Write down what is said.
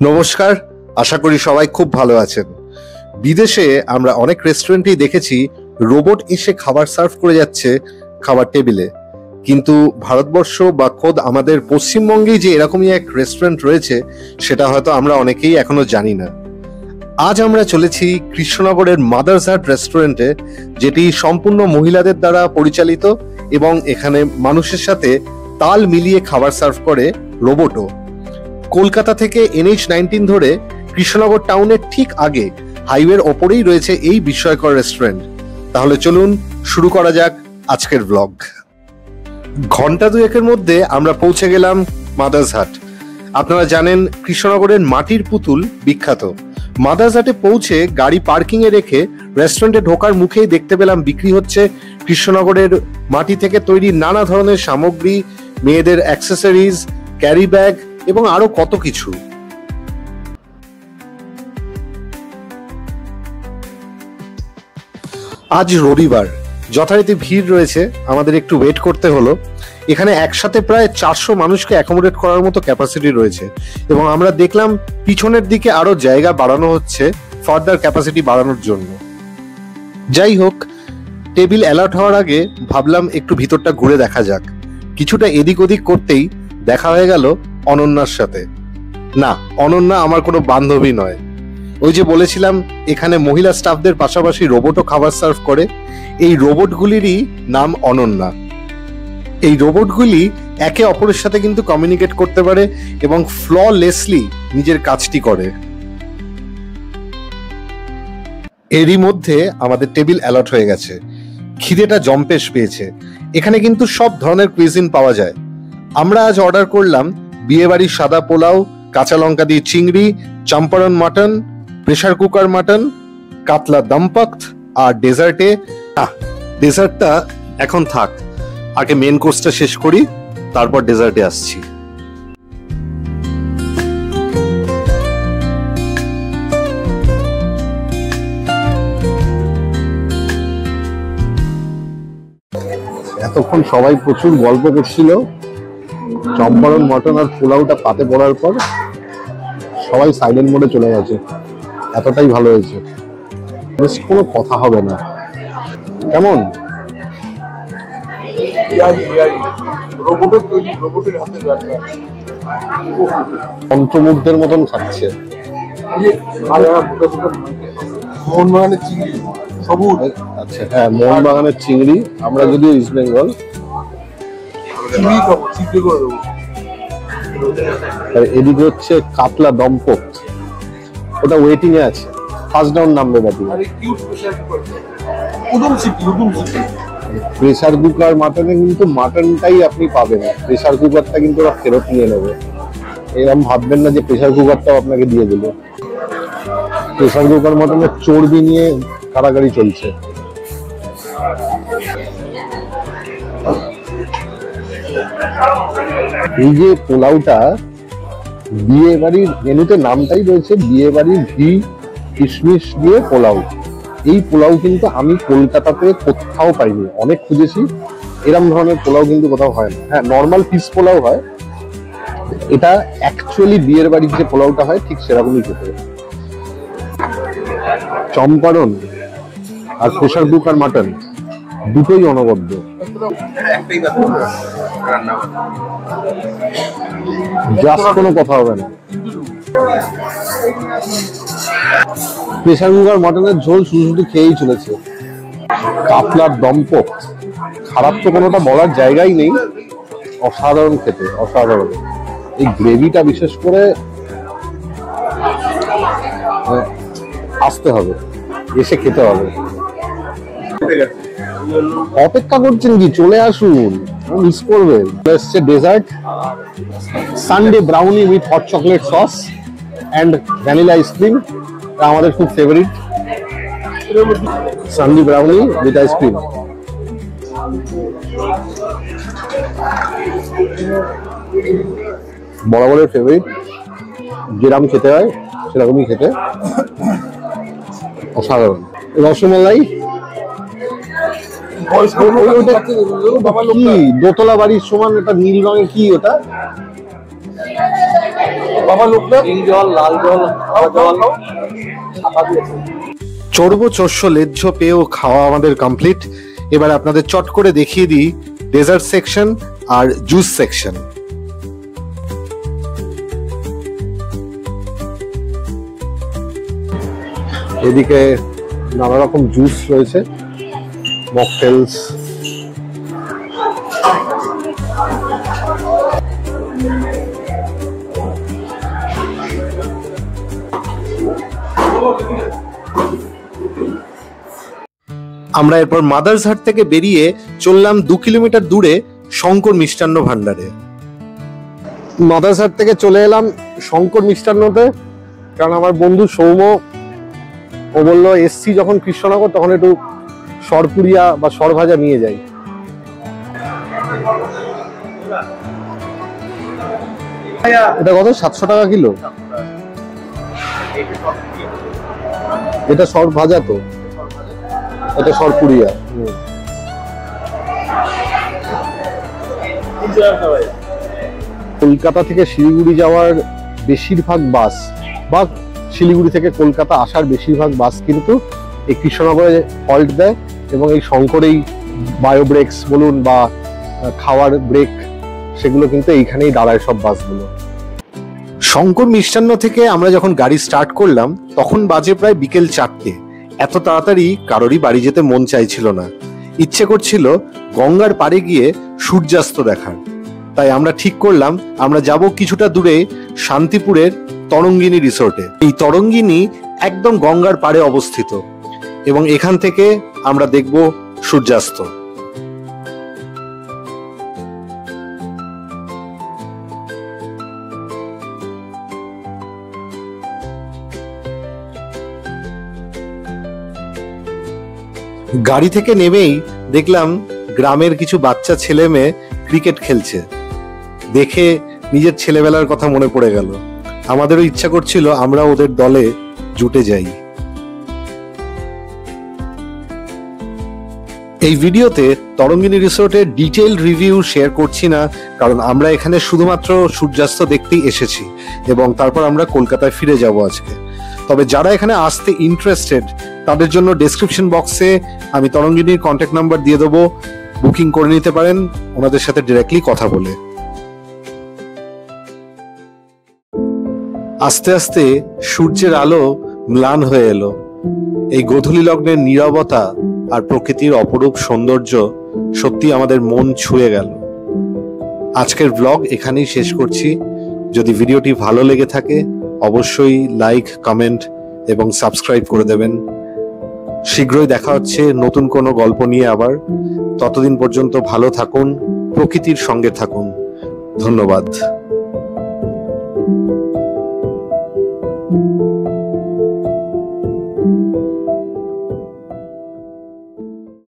নমস্কার, আশা করি সবাই খুব ভালো আছেন। বিদেশে আমরা অনেক রেস্টুরেন্টেই দেখেছি রোবট এসে খাবার সার্ভ করে যাচ্ছে খাবার টেবিলে, কিন্তু ভারতবর্ষ বা খোদ আমাদের পশ্চিমবঙ্গেই যে এরকমই এক রেস্টুরেন্ট রয়েছে সেটা হয়তো আমরা অনেকেই এখনো জানি না। আজ আমরা চলেছি কৃষ্ণনগরের মাদার্স হাট রেস্টুরেন্টে, যেটি সম্পূর্ণ মহিলাদের দ্বারা পরিচালিত এবং এখানে মানুষের সাথে তাল মিলিয়ে খাবার সার্ভ করে রোবটও। কলকাতা থেকে NH-19 ধরে কৃষ্ণনগর টাউনের ঠিক আগে হাইওয়ের ওপরেই রয়েছে এই বিস্ময়কর রেস্টুরেন্ট। তাহলে চলুন শুরু করা যাক আজকের ব্লগ। ঘন্টা দুয়েকের মধ্যে আমরা পৌঁছে গেলাম মাদার্স হাট। আপনারা জানেন কৃষ্ণনগরের মাটির পুতুল বিখ্যাত। মাদার্স হাটে পৌঁছে গাড়ি পার্কিং এ রেখে রেস্টুরেন্টে ঢোকার মুখেই দেখতে পেলাম বিক্রি হচ্ছে কৃষ্ণনগরের মাটি থেকে তৈরি নানা ধরনের সামগ্রী, মেয়েদের অ্যাক্সেসরিজ, ক্যারি ব্যাগ এবং আরো কত কিছু। আজ রবিবার, যথারীতি ভিড় রয়েছে, আমাদের একটু ওয়েট করতে হলো। এখানে একসাথে প্রায় 400 মানুষকে অ্যাকোমোডেট করার মতো ক্যাপাসিটি রয়েছে এবং আমরা দেখলাম পিছনের দিকে আরো জায়গা বাড়ানো হচ্ছে ফার্দার ক্যাপাসিটি বাড়ানোর জন্য। যাই হোক, টেবিল অ্যালার্ট হওয়ার আগে ভাবলাম একটু ভিতরটা ঘুরে দেখা যাক। কিছুটা এদিক ওদিক করতেই দেখা হয়ে গেল অনন্যার সাথে। না, অনন্যা আমার কোনো বান্ধবী নয়। ওই যে বলেছিলাম এখানে মহিলা স্টাফদের পাশাপাশি রোবটও খাবার সার্ভ করে, এই রোবটগুলিরই নাম অনন্যা। এই রোবটগুলি একে অপরের সাথে কিন্তু কমিউনিকেট করতে পারে এবং ফ্ললেসলি নিজের কাজটি করে। এরই মধ্যে আমাদের টেবিল অ্যালার্ট হয়ে গেছে। খিদেটা জম্পেশ পেয়েছে। এখানে কিন্তু সব ধরনের কুইজিন পাওয়া যায়। আমরা আজ অর্ডার করলাম বিয়েবাড়ির সাদা পোলাও, কাঁচা লঙ্কা দিয়ে চিংড়ি, Champaran mutton, pressure cooker mutton, কাতলা দমপক্ত আর ডেজার্টে। ডেজার্টটা এখন থাক, আগে মেন কোর্সটা শেষ করি, তারপর ডেজার্টে আসছি। এতক্ষণ সবাই প্রচুর গল্প করছিল। চম্পারন মটন আর পোলাওটা পাতে পড়ার পর সবাই সাইলেন্ট মোডে চলে গেছে। এতটাই ভালো হয়েছে, বেশ কোনো কথা হবে না। কেমন? পঞ্চমুগ্ধের মতন খাচ্ছে। মোহনবাগানের চিংড়ি সবুজ। আচ্ছা, হ্যাঁ, মোহনবাগানের চিংড়ি। আমরা যদিও ইস্ট বেঙ্গল, এদিকে হচ্ছে কাতলা দমপক, ওটা ওয়েটিং এ আছে, ফার্স্ট ডাউন নামবে বাকি। প্রেসার কুকার মাটনে কিন্তু মাটনটাই আপনি পাবেন, প্রেসার কুকারটা কিন্তু ওরা ফেরত নিয়ে নেবে। এরকম ভাববেন না যে প্রেসার কুকারটাও আপনাকে দিয়ে দিল। প্রেসার কুকার মাটনের চর্বি নিয়ে কারাগারি চলছে। এই যে পোলাওটা, বিয়ে বাড়ির মেনুতে নামটাই রয়েছে বিয়ে বাড়ির ঘি কিশমিশ দিয়ে পোলাও। এই পোলাও কিন্তু আমি কলকাতাতে কোথাও পাইনি, অনেক খুঁজেছি, এরকম ধরনের পোলাও কিন্তু কোথাও হয় না। হ্যাঁ, নর্মাল পিস পোলাও হয়, এটা অ্যাকচুয়ালি বিয়ের বাড়ির যে পোলাওটা হয় ঠিক সেরকমই খেতে। চম্পারন আর প্রেসার কুকার মাটন দুটোই অনবদ্য। জাস্ট কোনো কথা হবে না। প্রেসার কুকার মাটনের ঝোল শুধু শুধু খেয়েই চলেছে। কাতলার দমপক, খারাপ তো কোনোটা বলার জায়গাই নেই, অসাধারণ খেতে, অসাধারণ। এই গ্রেভিটা বিশেষ করে আসতে হবে, এসে খেতে হবে। অপেক্ষা করছেন কি? চলে আসুন, মিস করবেন। এসছে dessert, sundae brownie with hot chocolate sauce and vanilla ice cream. আমাদের খুব favourite sundae brownie with ice cream. বরাবরের ফেভারিট, যেরকম খেতে হয় সেরকমই খেতে, অসাধারণ। রসমালাই, কি দোতলা বাড়ির সমান, এটা নীল রঙের, কি ওটা? চর্ব চস্য লেজ্জ পেয়েও খাওয়া আমাদের কমপ্লিট। এবার আপনাদের চট করে দেখিয়ে দিই ডেজার্ট সেকশন আর জুস সেকশন। এদিকে নানা রকম জুস রয়েছে, মকটেলস, আমরা এরপর মাদার্সহাট থেকে বেরিয়ে চললাম 2 কিলোমিটার দূরে শঙ্কর মিষ্টান্ন ভান্ডারে। মাদার্সহাট থেকে চলে এলাম শঙ্কর মিষ্টান্নতে, কারণ আমার বন্ধু সৌম ও বললো এসছি যখন কৃষ্ণনগর তখন একটু সরপুরিয়া বা সরভাজা নিয়ে যাই। এটা কত? 700 টাকা কিলো। এটা সরভাজা তো, এটা সরপুরিয়া। কলকাতা থেকে শিলিগুড়ি যাওয়ার বেশিরভাগ বাস বা শিলিগুড়ি থেকে কলকাতা আসার বেশিরভাগ বাস কিন্তু এই কৃষ্ণনগরে হল্ট দেয়, এবং এই শঙ্করেই বায়ো ব্রেকস বলুন বা খাওয়ার ব্রেক, সেগুলো কিন্তু এইখানেই দাঁড়ায় সব বাসগুলো। শঙ্কর মিষ্টান্ন থেকে আমরা যখন গাড়ি স্টার্ট করলাম তখন বাজে প্রায় বিকেল 4টে। এত তাড়াতাড়ি কারোরই বাড়ি যেতে মন চাইছিল না, ইচ্ছে করছিল গঙ্গার পাড়ে গিয়ে সূর্যাস্ত দেখার। তাই আমরা ঠিক করলাম আমরা যাব কিছুটা দূরে শান্তিপুরের তরঙ্গিনী রিসোর্টে। এই তরঙ্গিনী একদম গঙ্গার পাড়ে অবস্থিত, এবং এখান থেকে আমরা দেখব সূর্যাস্ত। গাড়ি থেকে নেমেই দেখলাম গ্রামের কিছু বাচ্চা ছেলে মেয়ে ক্রিকেট খেলছে। দেখে নিজের ছেলেবেলার কথা মনে পড়ে গেল। আমাদেরও ইচ্ছা করছিল আমরা ওদের দলে জুটে যাই। এই ভিডিওতে তরঙ্গিনী রিসোর্টের ডিটেইল রিভিউ শেয়ার করছি না, কারণ আমরা এখানে শুধুমাত্র সূর্যাস্ত দেখতেই এসেছি এবং তারপর আমরা কলকাতায় ফিরে যাব আজকে। তবে যারা এখানে আসতে ইন্টারেস্টেড তাদের জন্য ডেসক্রিপশন বক্সে আমি তরঙ্গিনীর কন্ট্যাক্ট নাম্বার দিয়ে দেবো, বুকিং করে নিতে পারেন ওনাদের সাথে ডিরেক্টলি কথা বলে। আস্তে আস্তে সূর্যের আলো ম্লান হয়ে এলো। এই গোধূলি লগ্নের নীরবতা আর প্রকৃতির অপরূপ সৌন্দর্য সত্যি আমাদের মন ছুঁয়ে গেল। আজকের ব্লগ এখানেই শেষ করছি। যদি ভিডিওটি ভালো লেগে থাকে অবশ্যই লাইক, কমেন্ট এবং সাবস্ক্রাইব করে দেবেন। শীঘ্রই দেখা হচ্ছে নতুন কোনো গল্প নিয়ে আবার। ততদিন পর্যন্ত ভালো থাকুন, প্রকৃতির সঙ্গে থাকুন। ধন্যবাদ।